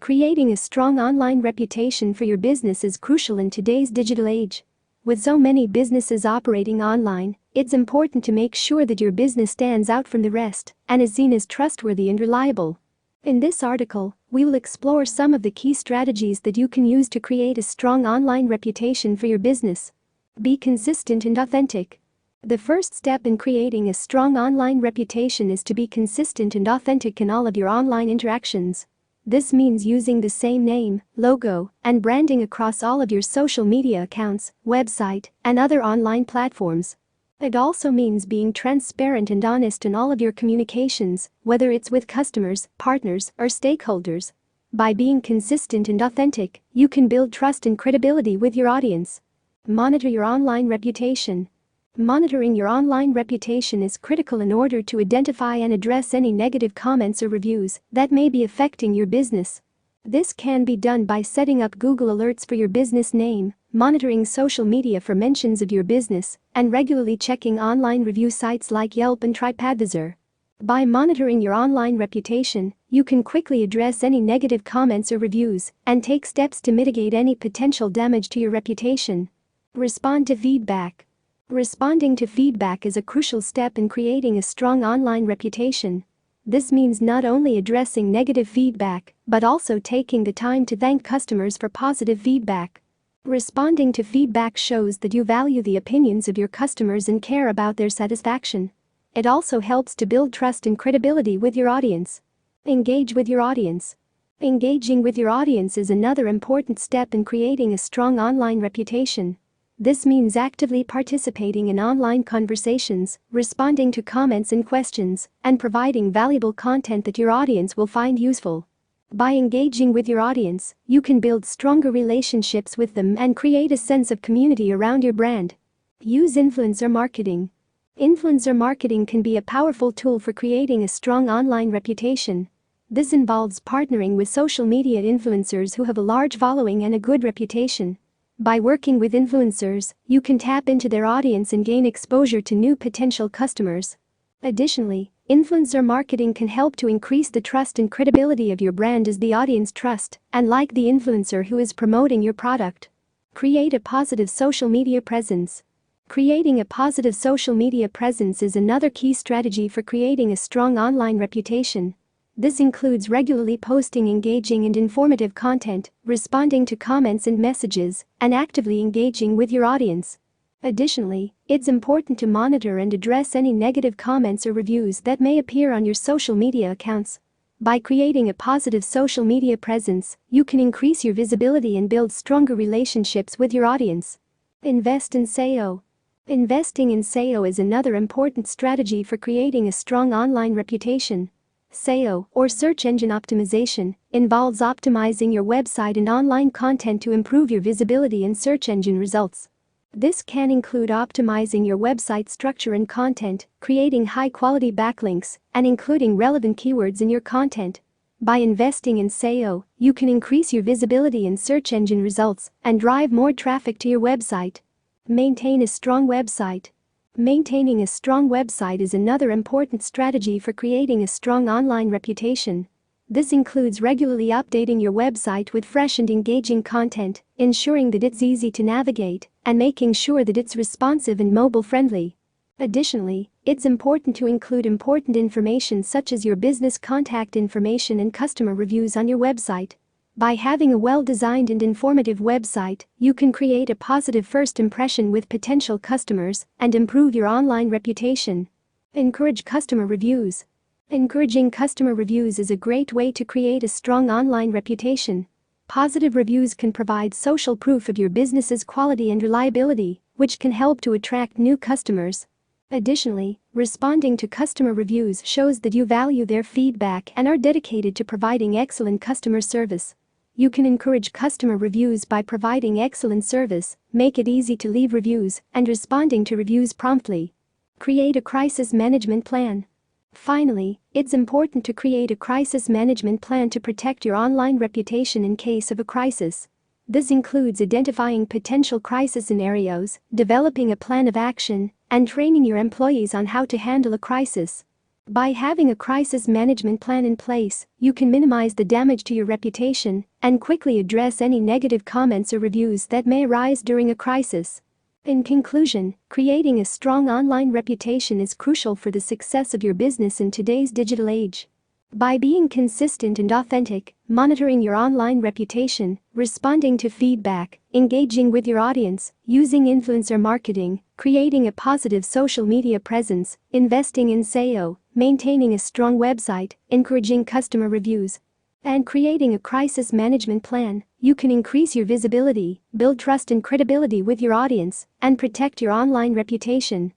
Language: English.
Creating a strong online reputation for your business is crucial in today's digital age. With so many businesses operating online, it's important to make sure that your business stands out from the rest and is seen as trustworthy and reliable. In this article, we will explore some of the key strategies that you can use to create a strong online reputation for your business. Be consistent and authentic. The first step in creating a strong online reputation is to be consistent and authentic in all of your online interactions. This means using the same name, logo, and branding across all of your social media accounts, website, and other online platforms. It also means being transparent and honest in all of your communications, whether it's with customers, partners, or stakeholders. By being consistent and authentic, you can build trust and credibility with your audience. Monitor your online reputation. Monitoring your online reputation is critical in order to identify and address any negative comments or reviews that may be affecting your business. This can be done by setting up Google Alerts for your business name, monitoring social media for mentions of your business, and regularly checking online review sites like Yelp and TripAdvisor. By monitoring your online reputation, you can quickly address any negative comments or reviews and take steps to mitigate any potential damage to your reputation. Respond to feedback. Responding to feedback is a crucial step in creating a strong online reputation. This means not only addressing negative feedback, but also taking the time to thank customers for positive feedback. Responding to feedback shows that you value the opinions of your customers and care about their satisfaction. It also helps to build trust and credibility with your audience. Engage with your audience. Engaging with your audience is another important step in creating a strong online reputation. This means actively participating in online conversations, responding to comments and questions, and providing valuable content that your audience will find useful. By engaging with your audience, you can build stronger relationships with them and create a sense of community around your brand. Use influencer marketing. Influencer marketing can be a powerful tool for creating a strong online reputation. This involves partnering with social media influencers who have a large following and a good reputation. By working with influencers, you can tap into their audience and gain exposure to new potential customers. Additionally, influencer marketing can help to increase the trust and credibility of your brand as the audience trust and like the influencer who is promoting your product. Create a positive social media presence. Creating a positive social media presence is another key strategy for creating a strong online reputation. This includes regularly posting engaging and informative content, responding to comments and messages, and actively engaging with your audience. Additionally, it's important to monitor and address any negative comments or reviews that may appear on your social media accounts. By creating a positive social media presence, you can increase your visibility and build stronger relationships with your audience. Invest in SEO. Investing in SEO is another important strategy for creating a strong online reputation. SEO, or search engine optimization, involves optimizing your website and online content to improve your visibility and search engine results. This can include optimizing your website structure and content, creating high-quality backlinks, and including relevant keywords in your content. By investing in SEO, you can increase your visibility and search engine results and drive more traffic to your website. Maintain a strong website. Maintaining a strong website is another important strategy for creating a strong online reputation. This includes regularly updating your website with fresh and engaging content, ensuring that it's easy to navigate, and making sure that it's responsive and mobile-friendly. Additionally, it's important to include important information such as your business contact information and customer reviews on your website. By having a well-designed and informative website, you can create a positive first impression with potential customers and improve your online reputation. Encourage customer reviews. Encouraging customer reviews is a great way to create a strong online reputation. Positive reviews can provide social proof of your business's quality and reliability, which can help to attract new customers. Additionally, responding to customer reviews shows that you value their feedback and are dedicated to providing excellent customer service. You can encourage customer reviews by providing excellent service, make it easy to leave reviews, and responding to reviews promptly. Create a crisis management plan. Finally, it's important to create a crisis management plan to protect your online reputation in case of a crisis. This includes identifying potential crisis scenarios, developing a plan of action, and training your employees on how to handle a crisis. By having a crisis management plan in place, you can minimize the damage to your reputation and quickly address any negative comments or reviews that may arise during a crisis. In conclusion, creating a strong online reputation is crucial for the success of your business in today's digital age. By being consistent and authentic, monitoring your online reputation, responding to feedback, engaging with your audience, using influencer marketing, creating a positive social media presence, investing in SEO, maintaining a strong website, encouraging customer reviews, and creating a crisis management plan, you can increase your visibility, build trust and credibility with your audience, and protect your online reputation.